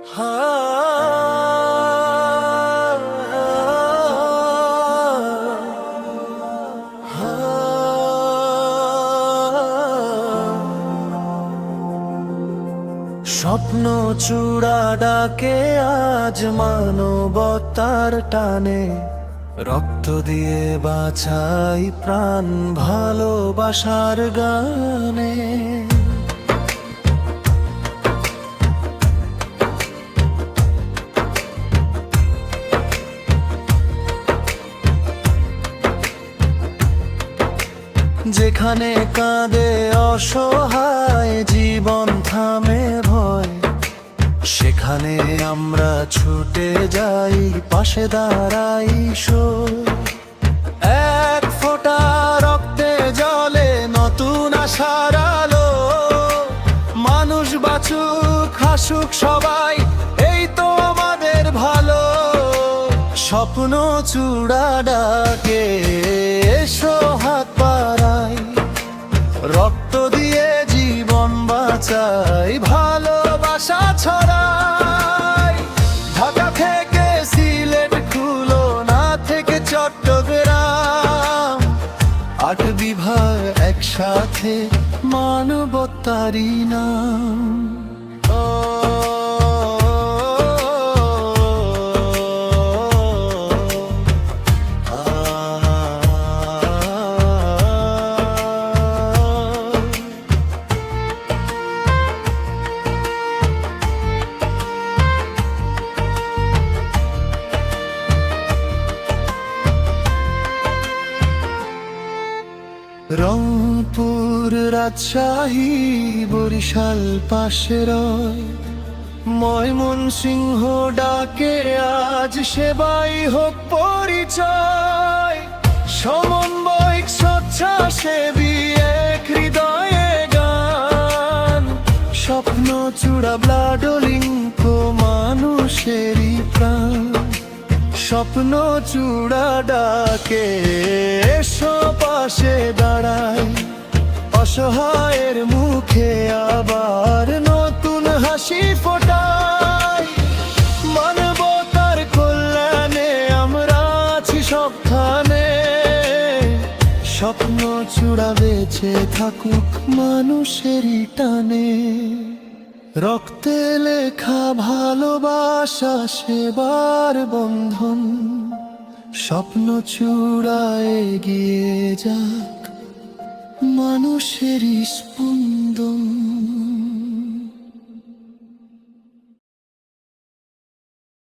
স্বপ্ন চূড়া ডাকে আজ মানবতার টানে, রক্ত দিয়ে বাঁচাই প্রাণ ভালোবাসার গানে। যেখানে কাঁদে অসহায় জীবন থামে ভয়, সেখানে আমরা ছুটে যাই পাশে দাঁড়াই সই। এক ফোঁটা রক্তে জলে নতুন আশার আলো, মানুষ বাঁচুক হাসুক সবাই, এই তো আমাদের ভালো। স্বপ্ন চূড়া ডাকে এসো হাত বাড়াই, রক্ত দিয়ে জীবন বাঁচাই ভালোবাসা ছড়াই। ঢাকা থেকে সিলেট, খুলনা থেকে চট্টগ্রাম, 8 বিভাগ একসাথে মানবতারই নাম। রংপুর, রাজশাহী, বরিশাল পাশে রয়, ময়মনসিংহ ডাকে আজ সেবাই হোক পরিচয়। সমন্বয়ক স্বেচ্ছাসেবী এক হৃদয়ে গান, স্বপ্ন চূড়া ব্লাড লিঙ্ক মানুষেরই প্রাণ। স্বপ্ন চূড়া ডাকে এসো পাশে দাঁড়াই, অসহায়ের মুখে আবার নতুন হাসি ফোটাই। মানবতার কল্যাণে আমরা আছি সবখানে, স্বপ্ন চূড়া বেঁচে থাকুক মানুষেরই টানে। রক্তে লেখা ভালোবাসা সেবার বন্ধন, স্বপ্ন চূড়া এগিয়ে যাক মানুষেরই স্পন্দন।